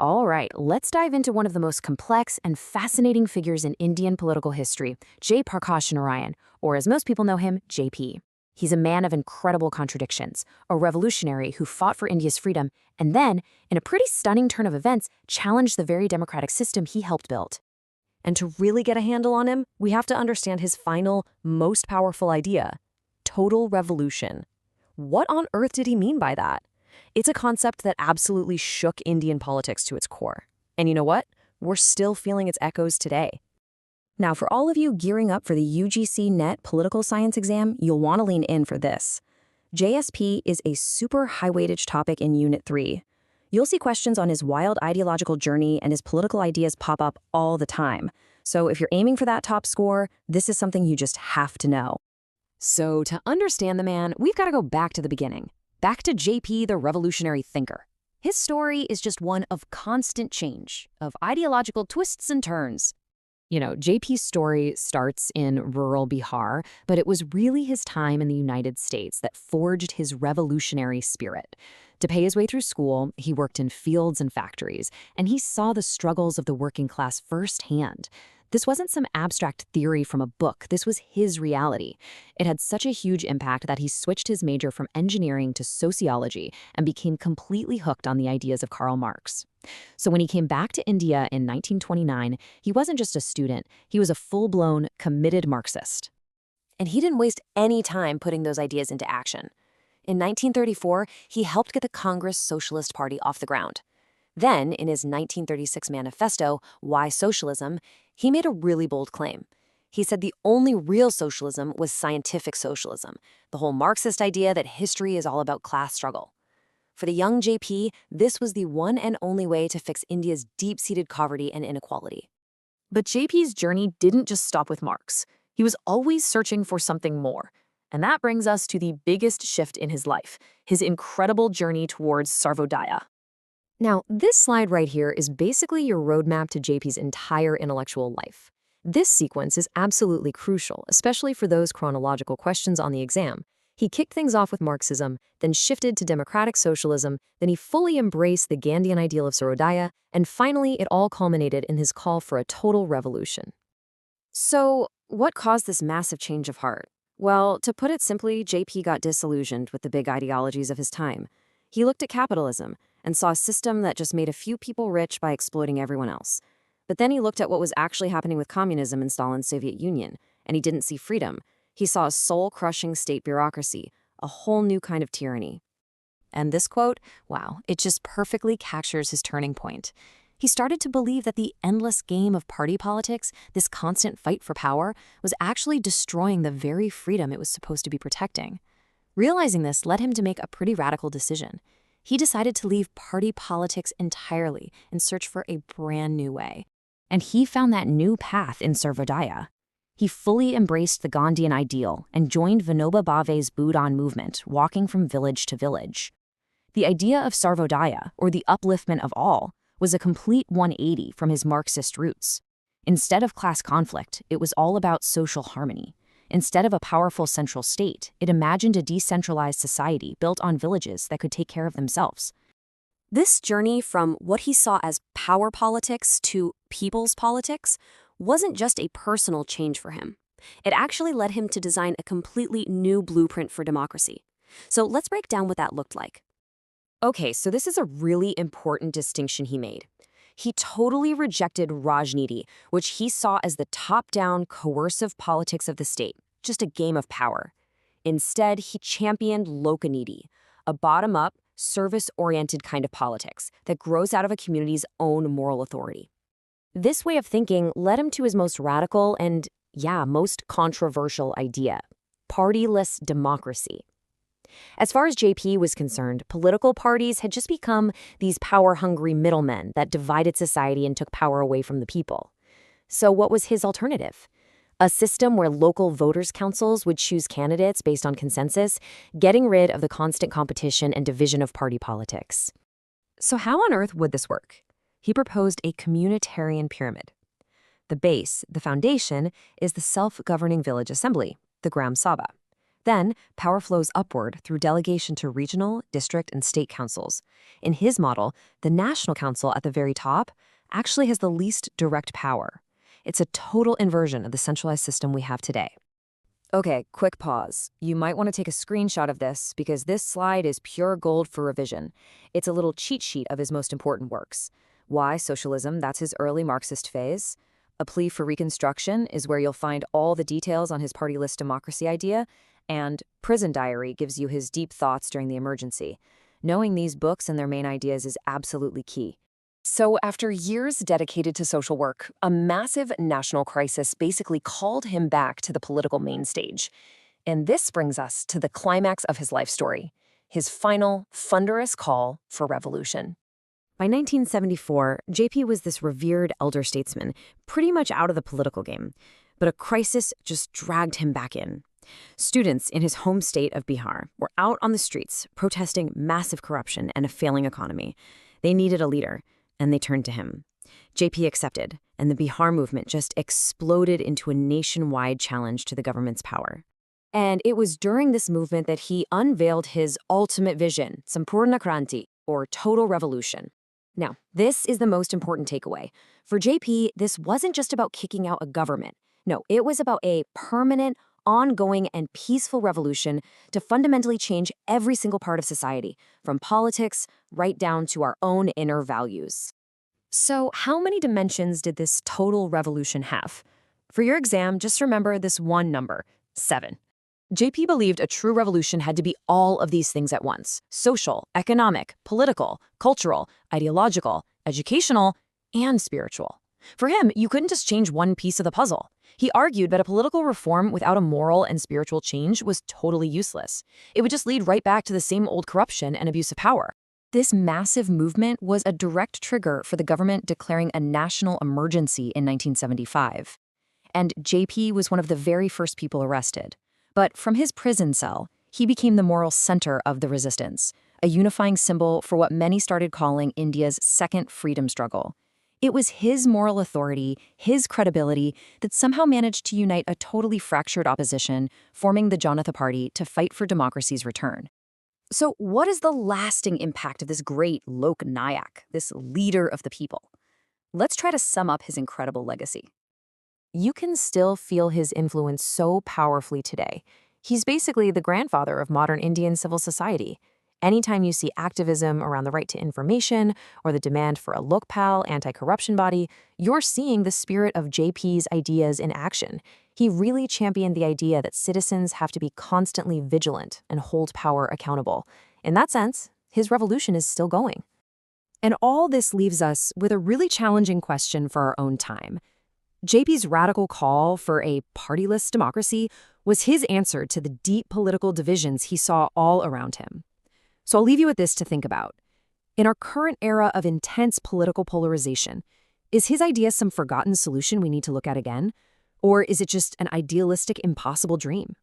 All right, let's dive into one of the most complex and fascinating figures in Indian political history, Jayaprakash Narayan, or as most people know him, JP. He's a man of incredible contradictions, a revolutionary who fought for India's freedom, and then, in a pretty stunning turn of events, challenged the very democratic system he helped build. And to really get a handle on him, we have to understand his final, most powerful idea: total revolution. What on earth did he mean by that? It's a concept that absolutely shook Indian politics to its core. And you know what? We're still feeling its echoes today. Now, for all of you gearing up for the UGC NET Political Science exam, you'll want to lean in for this. JSP is a super high-weightage topic in Unit 3. You'll see questions on his wild ideological journey and his political ideas pop up all the time. So if you're aiming for that top score, this is something you just have to know. So to understand the man, we've got to go back to the beginning. Back to JP, the revolutionary thinker. His story is just one of constant change, of ideological twists and turns. JP's story starts in rural Bihar, but it was really his time in the United States that forged his revolutionary spirit. To pay his way through school, he worked in fields and factories, and he saw the struggles of the working class firsthand. This wasn't some abstract theory from a book. This was his reality. It had such a huge impact that he switched his major from engineering to sociology and became completely hooked on the ideas of Karl Marx. So when he came back to India in 1929, he wasn't just a student, he was a full-blown, committed Marxist. And he didn't waste any time putting those ideas into action. In 1934, he helped get the Congress Socialist Party off the ground. Then, in his 1936 manifesto, Why Socialism?, he made a really bold claim. He said the only real socialism was scientific socialism, the whole Marxist idea that history is all about class struggle. For the young JP, this was the one and only way to fix India's deep-seated poverty and inequality. But JP's journey didn't just stop with Marx. He was always searching for something more. And that brings us to the biggest shift in his life, his incredible journey towards Sarvodaya. Now, this slide right here is basically your roadmap to JP's entire intellectual life. This sequence is absolutely crucial, especially for those chronological questions on the exam. He kicked things off with Marxism, then shifted to democratic socialism, then he fully embraced the Gandhian ideal of Sarvodaya, and finally it all culminated in his call for a total revolution. So, what caused this massive change of heart? Well, to put it simply, JP got disillusioned with the big ideologies of his time. He looked at capitalism and saw a system that just made a few people rich by exploiting everyone else. But then he looked at what was actually happening with communism in Stalin's Soviet Union, and he didn't see freedom. He saw a soul-crushing state bureaucracy, a whole new kind of tyranny. And this quote, wow, it just perfectly captures his turning point. He started to believe that the endless game of party politics, this constant fight for power, was actually destroying the very freedom it was supposed to be protecting. Realizing this led him to make a pretty radical decision. He decided to leave party politics entirely and search for a brand new way. And he found that new path in Sarvodaya. He fully embraced the Gandhian ideal and joined Vinoba Bhave's Bhoodan movement, walking from village to village. The idea of Sarvodaya, or the upliftment of all, was a complete 180 from his Marxist roots. Instead of class conflict, it was all about social harmony. Instead of a powerful central state, it imagined a decentralized society built on villages that could take care of themselves. This journey from what he saw as power politics to people's politics wasn't just a personal change for him. It actually led him to design a completely new blueprint for democracy. So let's break down what that looked like. Okay, so this is a really important distinction he made. He totally rejected Rajniti, which he saw as the top-down, coercive politics of the state, just a game of power. Instead, he championed Lokaniti, a bottom-up, service-oriented kind of politics that grows out of a community's own moral authority. This way of thinking led him to his most radical and, most controversial idea: partyless democracy. As far as JP was concerned, political parties had just become these power-hungry middlemen that divided society and took power away from the people. So what was his alternative? A system where local voters' councils would choose candidates based on consensus, getting rid of the constant competition and division of party politics. So how on earth would this work? He proposed a communitarian pyramid. The base, the foundation, is the self-governing village assembly, the Gram Sabha. Then, power flows upward through delegation to regional, district, and state councils. In his model, the National Council at the very top actually has the least direct power. It's a total inversion of the centralized system we have today. Okay, quick pause. You might want to take a screenshot of this because this slide is pure gold for revision. It's a little cheat sheet of his most important works. Why Socialism? That's his early Marxist phase. A Plea for Reconstruction is where you'll find all the details on his partyless democracy idea, and Prison Diary gives you his deep thoughts during the emergency. Knowing these books and their main ideas is absolutely key. So after years dedicated to social work, a massive national crisis basically called him back to the political main stage. And this brings us to the climax of his life story, his final, thunderous call for revolution. By 1974, JP was this revered elder statesman, pretty much out of the political game. But a crisis just dragged him back in. Students in his home state of Bihar were out on the streets protesting massive corruption and a failing economy. They needed a leader, and they turned to him. JP accepted, and the Bihar movement just exploded into a nationwide challenge to the government's power. And it was during this movement that he unveiled his ultimate vision, Sampoorana Kranti, or total revolution. Now, this is the most important takeaway. For JP, this wasn't just about kicking out a government. No, it was about a permanent, ongoing, and peaceful revolution to fundamentally change every single part of society, from politics right down to our own inner values. So, how many dimensions did this total revolution have? For your exam, just remember this one number, 7. JP believed a true revolution had to be all of these things at once: social, economic, political, cultural, ideological, educational, and spiritual. For him, you couldn't just change one piece of the puzzle. He argued that a political reform without a moral and spiritual change was totally useless. It would just lead right back to the same old corruption and abuse of power. This massive movement was a direct trigger for the government declaring a national emergency in 1975. And JP was one of the very first people arrested. But from his prison cell, he became the moral center of the resistance, a unifying symbol for what many started calling India's second freedom struggle. It was his moral authority, his credibility, that somehow managed to unite a totally fractured opposition, forming the Janata Party to fight for democracy's return. So what is the lasting impact of this great Lok Nayak, this leader of the people? Let's try to sum up his incredible legacy. You can still feel his influence so powerfully today. He's basically the grandfather of modern Indian civil society. Anytime you see activism around the right to information or the demand for a Lokpal anti-corruption body, you're seeing the spirit of JP's ideas in action. He really championed the idea that citizens have to be constantly vigilant and hold power accountable. In that sense, his revolution is still going. And all this leaves us with a really challenging question for our own time. JP's radical call for a partyless democracy was his answer to the deep political divisions he saw all around him. So I'll leave you with this to think about. In our current era of intense political polarization, is his idea some forgotten solution we need to look at again? Or is it just an idealistic, impossible dream?